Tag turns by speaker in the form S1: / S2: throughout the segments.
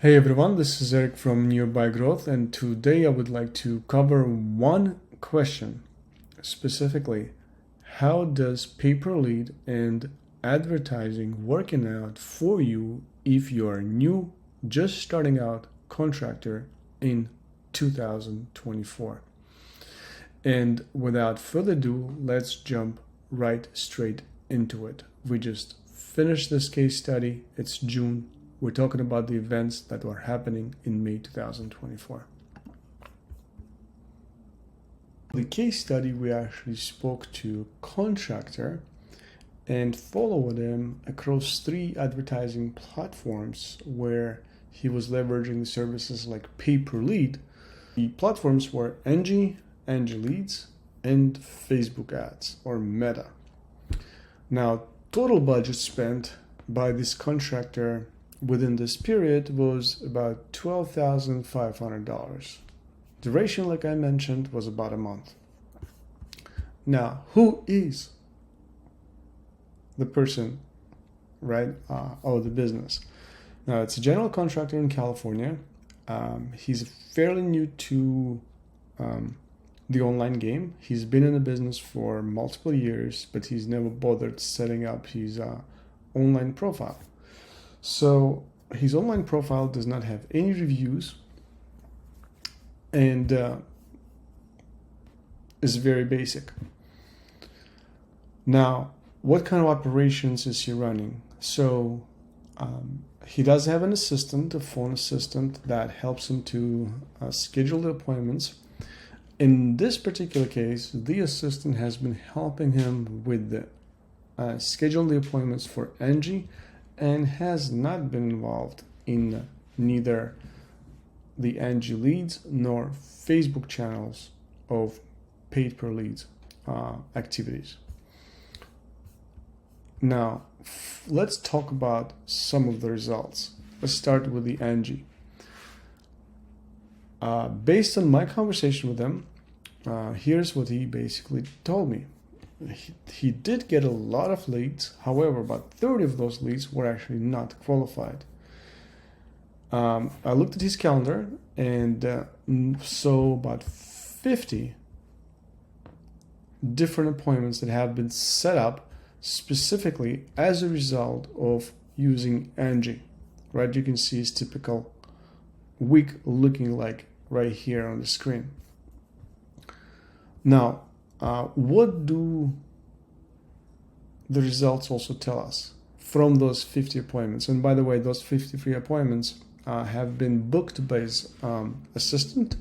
S1: Hey everyone, this is Eric from Nearby Growth, and today I would like to cover one question specifically. How does pay-per-lead and advertising working out for you if you are new, just starting out contractor in 2024? And without further ado, let's jump right straight into it. We just finished this case study. It's June. We're talking about the events that were happening in May 2024. The case study, we actually spoke to Contractor and followed him across 3 advertising platforms where he was leveraging services like pay-per-lead. The platforms were Angi Leads, and Facebook ads, or Meta. Now, total budget spent by this contractor within this period was about $12,500. Duration, like I mentioned, was about a month. Now, who is the person, right, or the business? Now, it's a general contractor in California. He's fairly new to the online game. He's been in the business for multiple years, but he's never bothered setting up his online profile. So his online profile does not have any reviews and is very basic. Now, what kind of operations is he running? So he does have an assistant, a phone assistant that helps him to schedule the appointments. In this particular case, the assistant has been helping him with the scheduling the appointments for Angi and has not been involved in neither the Angi Leads nor Facebook channels of paid per leads activities. Now, let's talk about some of the results. Let's start with the Angi. Based on my conversation with him, here's what he basically told me. He did get a lot of leads. However, about 30 of those leads were actually not qualified. I looked at his calendar and saw about 50 different appointments that have been set up specifically as a result of using Angi. Right, you can see his typical week looking like right here on the screen. Now, what do the results also tell us from those 50 appointments? And by the way, those 53 appointments have been booked by his assistant.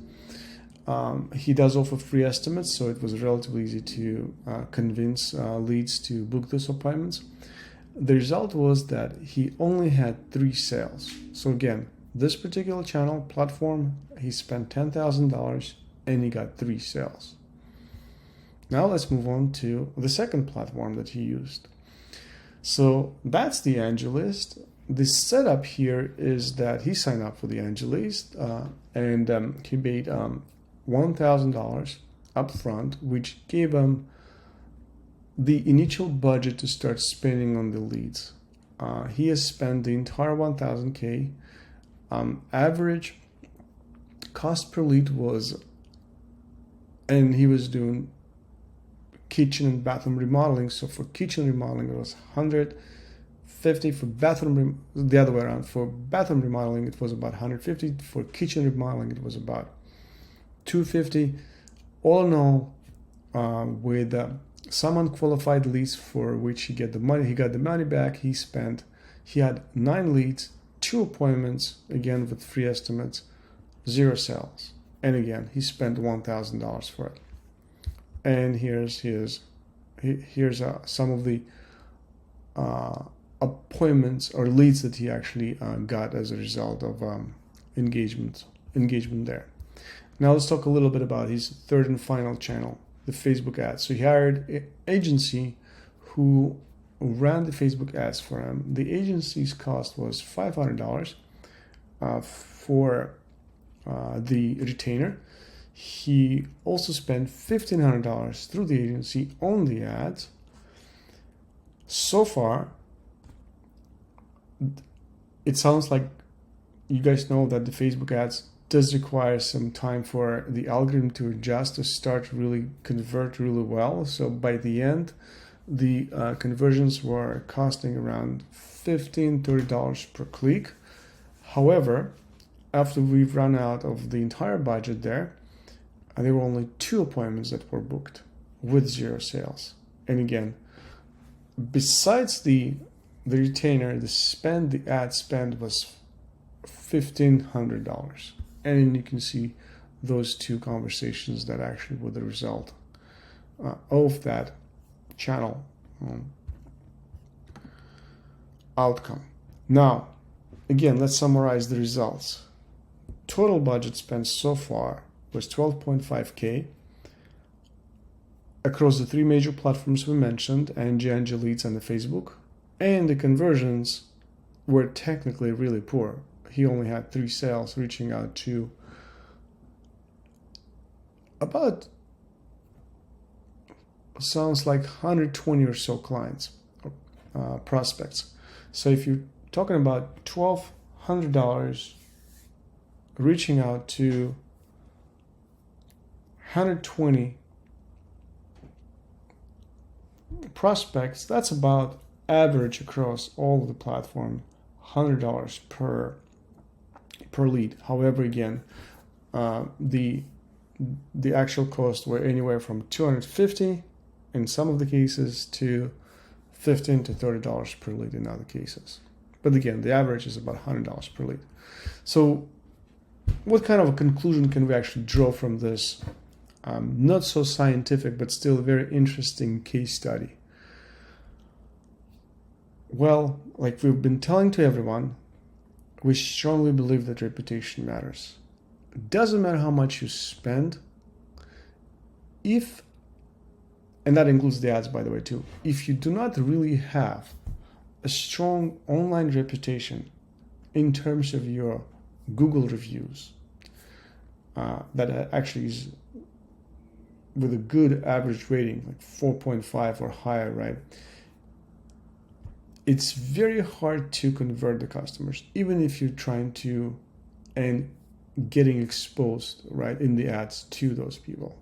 S1: He does offer free estimates, so it was relatively easy to convince leads to book those appointments. The result was that he only had 3 sales. So again, this particular channel platform, he spent $10,000 and he got 3 sales. Now let's move on to the second platform that he used. So that's the Angi List. The setup here is that he signed up for the Angi List and he paid $1,000 up front, which gave him the initial budget to start spending on the leads. He has spent the entire 1,000K. Average cost per lead was, and he was doing kitchen and bathroom remodeling. So for kitchen remodeling, it was $150. For bathroom, the other way around. For bathroom remodeling, it was about $150. For kitchen remodeling, it was about $250. All in all, with some unqualified leads for which he got the money back. He had 9 leads, 2 appointments, again with free estimates, 0 sales. And again, he spent $1,000 for it. And here's some of the appointments or leads that he actually got as a result of engagement there. Now let's talk a little bit about his third and final channel, the Facebook ads. So he hired an agency who ran the Facebook ads for him. The agency's cost was $500 for the retainer. He also spent $1,500 through the agency on the ads. So far, it sounds like you guys know that the Facebook ads does require some time for the algorithm to adjust to start really convert really well. So by the end, the conversions were costing around $15-$30 per click. However, after we've run out of the entire budget there were only 2 appointments that were booked with 0 sales. And again, besides the retainer, the ad spend was $1,500. And you can see those 2 conversations that actually were the result of that channel outcome. Now, again, let's summarize the results. Total budget spent so far was $12.5K across the 3 major platforms we mentioned, Angi Leads, and the Facebook. And the conversions were technically really poor. He only had 3 sales, reaching out to about, sounds like 120 or so clients, prospects. So if you're talking about $1,200 reaching out to 120 prospects, that's about average across all of the platform, $100 per lead. However, again, the actual costs were anywhere from $250 in some of the cases to $15 to $30 per lead in other cases. But again, the average is about $100 per lead. So what kind of a conclusion can we actually draw from this not so scientific but still very interesting case study? Well, like we've been telling to everyone, we strongly believe that reputation matters. It doesn't matter how much you spend, and that includes the ads, by the way, too. If you do not really have a strong online reputation in terms of your Google reviews, that actually is with a good average rating, like 4.5 or higher, right? It's very hard to convert the customers, even if you're trying to and getting exposed, right, in the ads to those people.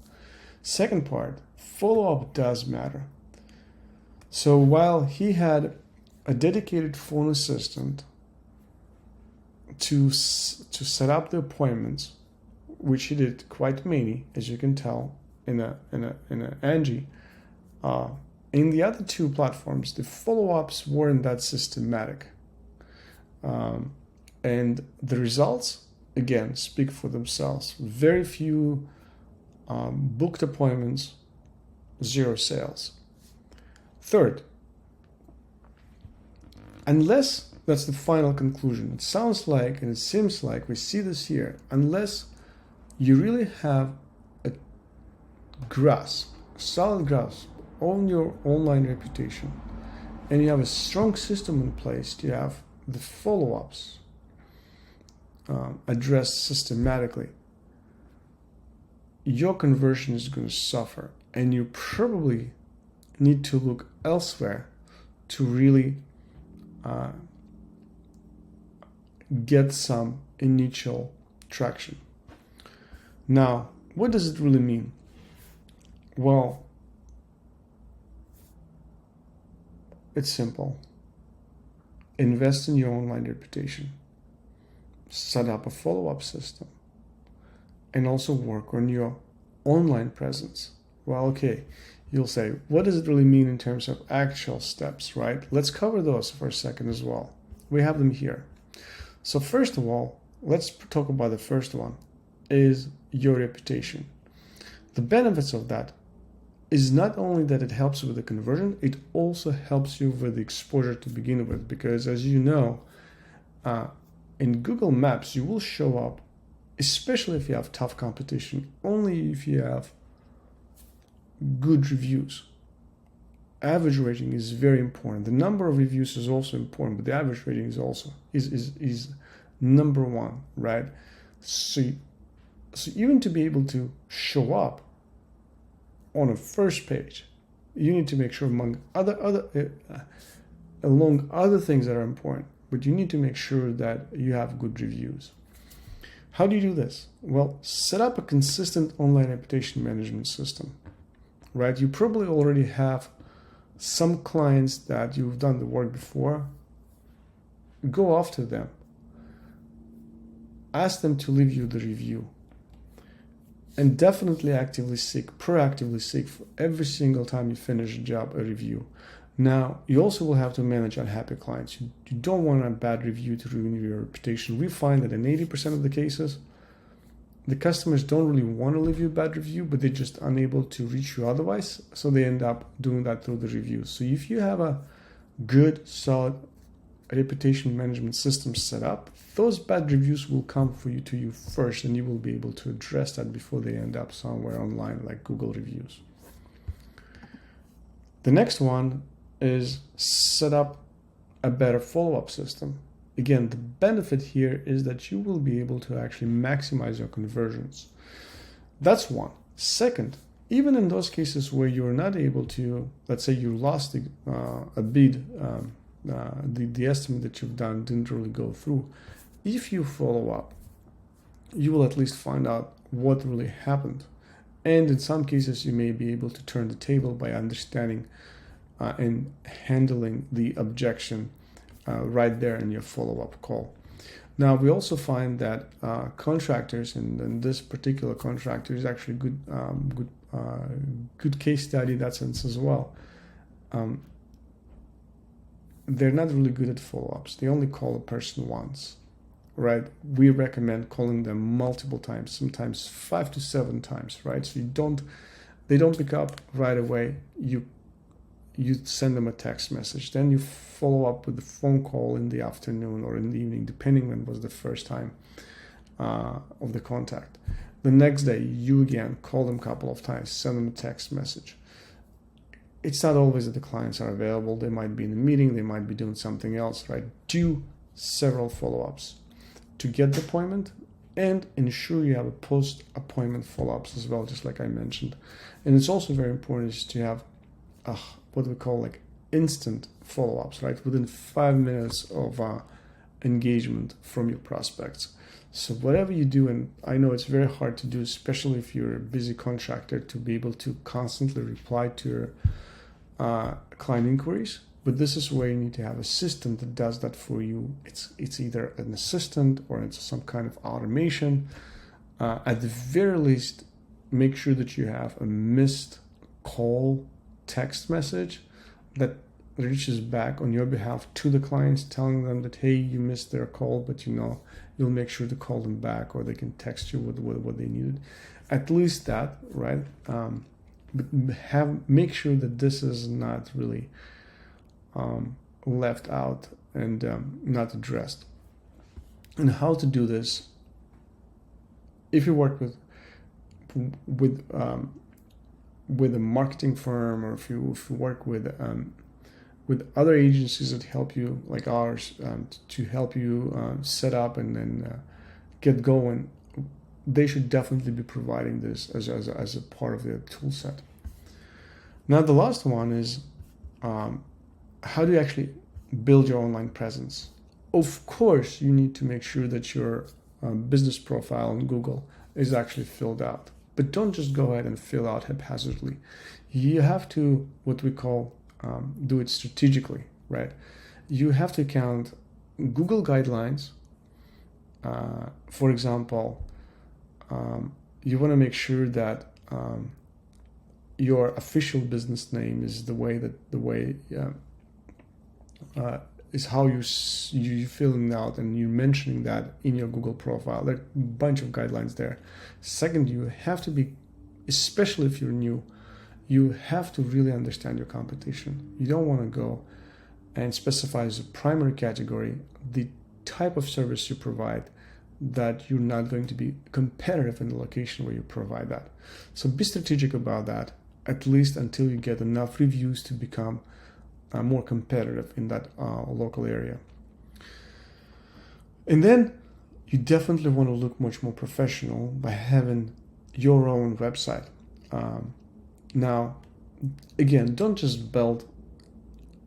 S1: Second part, follow-up does matter. So while he had a dedicated phone assistant to set up the appointments, which he did quite many, as you can tell, in a Angi, in the other 2 platforms, the follow-ups weren't that systematic. And the results, again, speak for themselves. Very few booked appointments, 0 sales. Third, unless, that's the final conclusion, it sounds like, and it seems like, we see this here, unless you really have a solid grasp on your online reputation, and you have a strong system in place to have the follow-ups addressed systematically, your conversion is going to suffer, and you probably need to look elsewhere to really get some initial traction. Now, what does it really mean? Well, it's simple. Invest in your online reputation. Set up a follow-up system. And also work on your online presence. Well, okay, you'll say, what does it really mean in terms of actual steps, right? Let's cover those for a second as well. We have them here. So first of all, let's talk about the first one, is your reputation. The benefits of that is not only that it helps with the conversion, it also helps you with the exposure to begin with, because as you know, in Google Maps, you will show up, especially if you have tough competition, only if you have good reviews. Average rating is very important. The number of reviews is also important, but the average rating is also is number 1, right? So even to be able to show up on a first page, you need to make sure along other things that are important, but you need to make sure that you have good reviews. How do you do this? Well, set up a consistent online reputation management system, right? You probably already have some clients that you've done the work before. Go after them. Ask them to leave you the review. And definitely proactively seek for every single time you finish a job, a review. Now, you also will have to manage unhappy clients. You don't want a bad review to ruin your reputation. We find that in 80% of the cases, the customers don't really want to leave you a bad review, but they're just unable to reach you otherwise. So they end up doing that through the reviews. So if you have a good, solid reputation management system set up, those bad reviews will come to you first, and you will be able to address that before they end up somewhere online like Google reviews. The next one is set up a better follow-up system. Again, the benefit here is that you will be able to actually maximize your conversions. That's one. Second, even in those cases where you're not able to, let's say you lost a bid, the estimate that you've done didn't really go through, if you follow up, you will at least find out what really happened. And in some cases, you may be able to turn the table by understanding and handling the objection right there in your follow-up call. Now, we also find that contractors, and this particular contractor is actually good case study in that sense as well. They're not really good at follow-ups. They only call a person once, right? We recommend calling them multiple times, sometimes 5 to 7 times, right? So they don't pick up right away. You send them a text message, then you follow up with a phone call in the afternoon or in the evening, depending when was the first time of the contact. The next day, you again call them a couple of times, send them a text message. It's not always that the clients are available. They might be in a meeting, they might be doing something else, right? Do several follow-ups to get the appointment, and ensure you have a post-appointment follow-ups as well, just like I mentioned. And it's also very important is to have what we call like instant follow-ups, right? Within 5 minutes of engagement from your prospects. So whatever you do, and I know it's very hard to do, especially if you're a busy contractor, to be able to constantly reply to your client inquiries, but this is where you need to have a system that does that for you. It's either an assistant or it's some kind of automation. At the very least, make sure that you have a missed call text message that reaches back on your behalf to the clients, telling them that, hey, you missed their call, but you'll make sure to call them back, or they can text you with what they needed. At least that, right? But make sure that this is not really left out and not addressed. And how to do this? If you work with a marketing firm, or if you work with other agencies that help you, like ours, to help you set up and then get going, they should definitely be providing this as a part of their tool set. Now, the last one is how do you actually build your online presence? Of course, you need to make sure that your business profile on Google is actually filled out. But don't just go ahead and fill out haphazardly. You have to, what we call, do it strategically, right? You have to count Google guidelines. For example, you want to make sure that your official business name is is how you filling out, and you're mentioning that in your Google profile. There are a bunch of guidelines there. Second, you have to be, especially if you're new, you have to really understand your competition. You don't want to go and specify as a primary category the type of service you provide, that you're not going to be competitive in the location where you provide that. So be strategic about that, at least until you get enough reviews to become more competitive in that local area. And then you definitely want to look much more professional by having your own website. Now, again, don't just build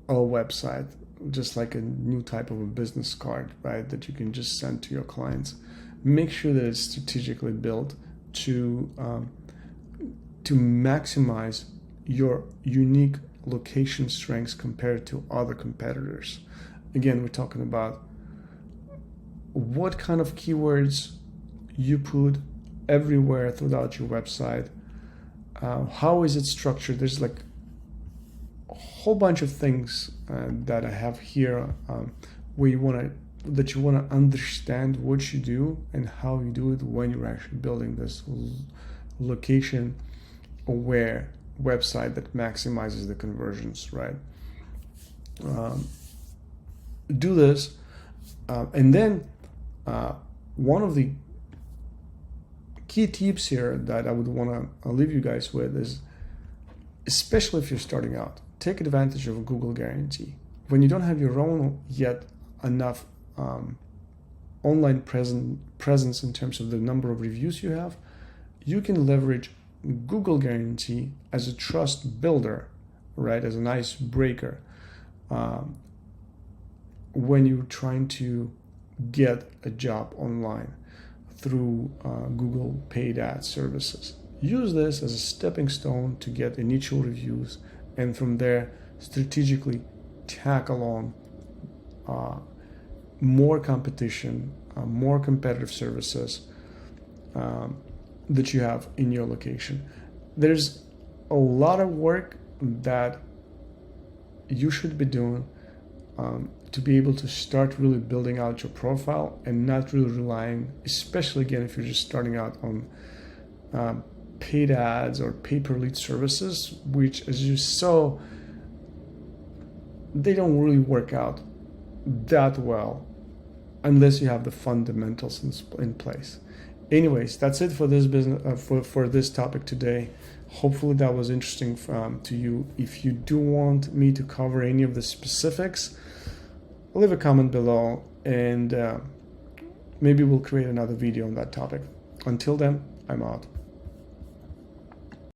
S1: a website just like a new type of a business card, right, that you can just send to your clients. Make sure that it's strategically built to maximize your unique location strengths compared to other competitors. Again, we're talking about what kind of keywords you put everywhere throughout your website. How is it structured? There's like a whole bunch of things that I have here where you want to understand what you do and how you do it when you're actually building this location aware website that maximizes the conversions, right? Do this, and then one of the key tips here that I would want to leave you guys with is, especially if you're starting out, take advantage of a Google guarantee. When you don't have your own yet enough online presence in terms of the number of reviews you have, you can leverage Google guarantee as a trust builder, right, as an icebreaker when you're trying to get a job online through Google paid ad services. Use this as a stepping stone to get initial reviews, and from there strategically tag along more competition, more competitive services that you have in your location. There's a lot of work that you should be doing to be able to start really building out your profile and not really relying, especially again if you're just starting out, on paid ads or pay-per-lead services, which, as you saw, they don't really work out that well unless you have the fundamentals in place. Anyways, that's it for this business for this topic today. Hopefully that was interesting to you. If you do want me to cover any of the specifics, leave a comment below, and maybe we'll create another video on that topic. Until then, I'm out.